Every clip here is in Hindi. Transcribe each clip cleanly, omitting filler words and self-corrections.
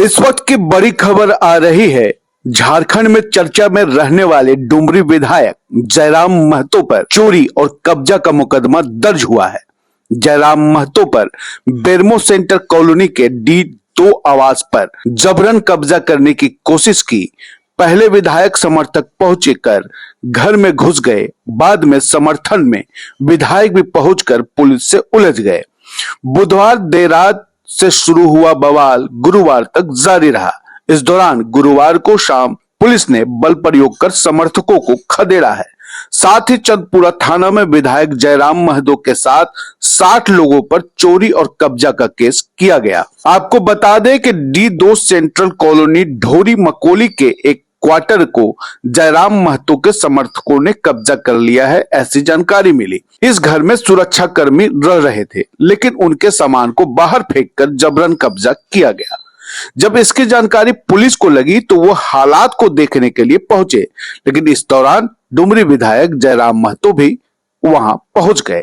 इस वक्त की बड़ी खबर आ रही है। झारखंड में चर्चा में रहने वाले डुमरी विधायक जयराम महतो पर चोरी और कब्जा का मुकदमा दर्ज हुआ है। जयराम महतो पर बेरमो सेंटर कॉलोनी के D2 आवास पर जबरन कब्जा करने की कोशिश की। पहले विधायक समर्थक पहुंचे कर घर में घुस गए, बाद में समर्थन में विधायक भी पहुंचकर पुलिस से उलझ गए। बुधवार देर रात से शुरू हुआ बवाल गुरुवार तक जारी रहा। इस दौरान गुरुवार को शाम पुलिस ने बल प्रयोग कर समर्थकों को खदेड़ा है। साथ ही चंदपुरा थाना में विधायक जयराम महतो के साथ 60 लोगों पर चोरी और कब्जा का केस किया गया। आपको बता दें कि D2 सेंट्रल कॉलोनी ढोरी मकोली के एक क्वार्टर को जयराम महतो के समर्थकों ने कब्जा कर लिया है, ऐसी जानकारी मिली। इस घर में सुरक्षा कर्मी रह रहे थे, लेकिन उनके सामान को बाहर फेंककर जबरन कब्जा किया गया। जब इसकी जानकारी पुलिस को लगी तो वो हालात को देखने के लिए पहुंचे, लेकिन इस दौरान डुमरी विधायक जयराम महतो भी वहां पहुंच गए।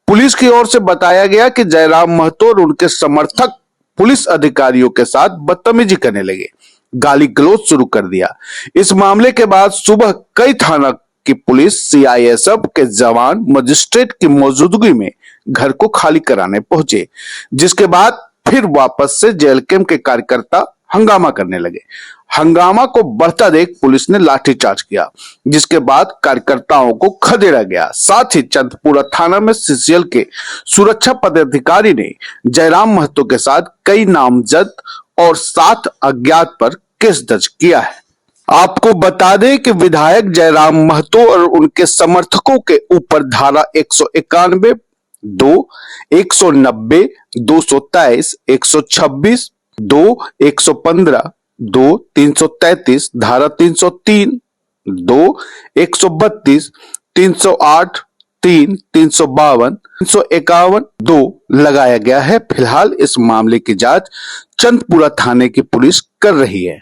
पुलिस की ओर से बताया गया कि जयराम महतो और उनके समर्थक पुलिस अधिकारियों के साथ बदतमीजी करने लगे, गाली गलौज शुरू कर दिया। इस मामले के बाद सुबह कई थाना की पुलिस, CISF के जवान मजिस्ट्रेट की मौजूदगी में घर को खाली कराने पहुंचे, जिसके बाद फिर वापस से जेल कैंप के कार्यकर्ता हंगामा करने लगे। हंगामा को बढ़ता देख पुलिस ने लाठीचार्ज किया, जिसके बाद कार्यकर्ताओं को खदेड़ा गया। साथ ही चंदपुरा थाना में CCL के सुरक्षा पदाधिकारी ने जयराम महतो के साथ कई नामजद और 7 अज्ञात पर केस दर्ज किया है। आपको बता दें कि विधायक जयराम महतो और उनके समर्थकों के ऊपर धारा 191, 2, 190, 223, 126, 2, 115, 2, 333, धारा 303, 2, 132, 308, 3, 352, 351, 2 लगाया गया है। फिलहाल इस मामले की जांच चंदपुरा थाने की पुलिस कर रही है।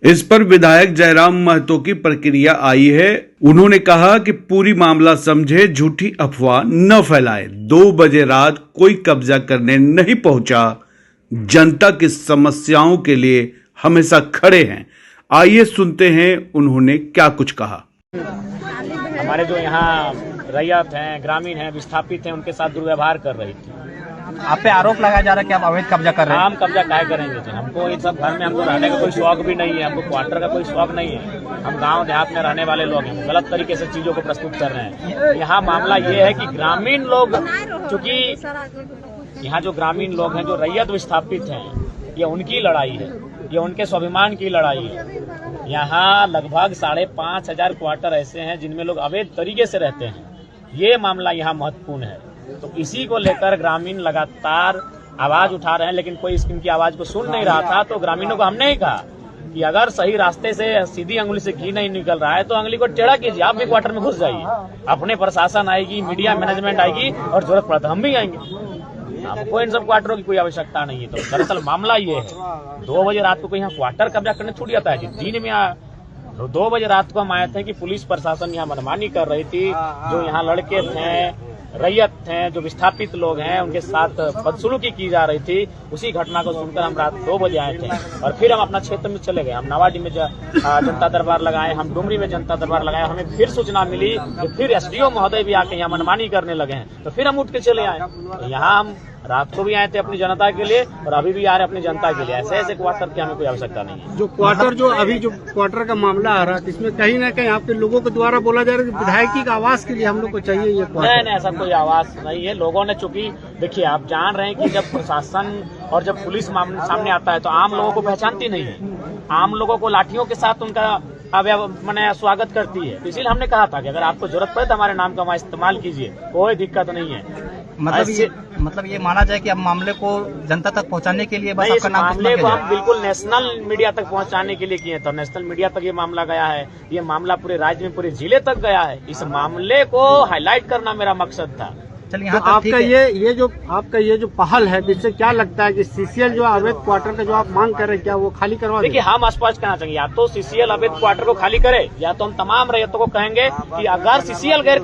इस पर विधायक जयराम महतो की प्रक्रिया आई है। उन्होंने कहा कि पूरी मामला समझे, झूठी अफवाह न फैलाए। 2 बजे रात कोई कब्जा करने नहीं पहुंचा। जनता की समस्याओं के लिए हमेशा खड़े हैं। आइए सुनते हैं उन्होंने क्या कुछ कहा। हमारे जो यहाँ रैयत हैं, ग्रामीण हैं, विस्थापित हैं, उनके साथ दुर्व्यवहार कर रही थी। आप पे आरोप लगाया जा रहा है कि आप अवैध कब्जा कर रहे हैं। हम कब्जा काहे करेंगे जी? हमको इन सब घर में हमको रहने का कोई शौक भी नहीं है, हमको क्वार्टर का कोई शौक नहीं है। हम गांव देहात में रहने वाले लोग हैं, गलत तरीके से चीजों को प्रस्तुत कर रहे हैं। यहाँ मामला ये है कि ग्रामीण लोग, चूंकि यहाँ जो ग्रामीण लोग हैं, जो रैयत विस्थापित हैं, ये उनकी लड़ाई है, ये उनके स्वाभिमान की लड़ाई है। यहाँ लगभग 5,500 क्वार्टर ऐसे हैं जिनमें लोग अवैध तरीके से रहते हैं। ये मामला यहाँ महत्वपूर्ण है, तो इसी को लेकर ग्रामीण लगातार आवाज उठा रहे हैं, लेकिन कोई इनकी आवाज को सुन नहीं रहा था। तो ग्रामीणों को हमने ही कहा कि अगर सही रास्ते से सीधी अंगुली से घी नहीं निकल रहा है तो अंगुली को टेढ़ा कीजिए, आप भी क्वार्टर में घुस जाइए। अपने प्रशासन आएगी, मीडिया मैनेजमेंट आएगी और जरूरत पड़ता हम भी आएंगे। हमको इन सब क्वार्टरों की कोई आवश्यकता नहीं है। तो दरअसल मामला ये है, 2 बजे रात को कोई यहाँ क्वार्टर कब्जा करने छूट जाता है। दिन में 2 बजे रात को हम आए थे कि पुलिस प्रशासन यहाँ मनमानी कर रही थी। जो यहाँ लड़के थे, रैयत थे, जो विस्थापित लोग हैं, उनके साथ बदसलूकी की जा रही थी। उसी घटना को सुनकर हम रात 2 बजे आए थे और फिर हम अपना क्षेत्र में चले गए। हम नवाडी में जनता दरबार लगाए, हम डुमरी में जनता दरबार लगाए। हमें फिर सूचना मिली कि फिर SDO महोदय भी आके यहाँ मनमानी करने लगे हैं, तो फिर हम उठ के चले आए। यहाँ हम रात को भी आए थे अपनी जनता के लिए और अभी भी आ रहे अपनी जनता के लिए। ऐसे क्वार्टर की हमें कोई आवश्यकता नहीं है। जो क्वार्टर का मामला आ रहा है, इसमें कहीं ना कहीं आपके लोगों के द्वारा बोला जा रहा है कि विधायकी का आवास के लिए हम लोग को चाहिए ये क्वार्टर। नहीं, ऐसा कोई आवास नहीं है। लोगों ने, चूंकि देखिए आप जान रहे हैं कि जब प्रशासन और जब पुलिस सामने आता है तो आम लोगों को पहचानती नहीं है। आम लोगों को लाठियों के साथ उनका मैंने स्वागत करती है। तो इसीलिए हमने कहा था कि अगर आपको जरूरत पड़े तो हमारे नाम का वहाँ इस्तेमाल कीजिए, कोई दिक्कत नहीं है। मतलब ये माना जाए कि अब मामले को जनता तक पहुंचाने के लिए बस आपका नाम मामले को हम बिल्कुल नेशनल मीडिया तक पहुंचाने के लिए किए। तो नेशनल मीडिया तक ये मामला गया है। ये मामला पूरे राज्य में, पूरे जिले तक गया है। इस मामले को हाईलाइट करना मेरा मकसद था। चलिए, आपका ये जो पहल है, इससे क्या लगता है कि CCL जो अवैध क्वार्टर का जो आप मांग कर रहे हैं, क्या वो खाली करवा? देखिए, हम स्पष्ट कहना चाहेंगे, या तो CCL अवैध क्वार्टर को खाली करे, या तो हम तमाम रैयतों को कहेंगे कि अगर CCL गैर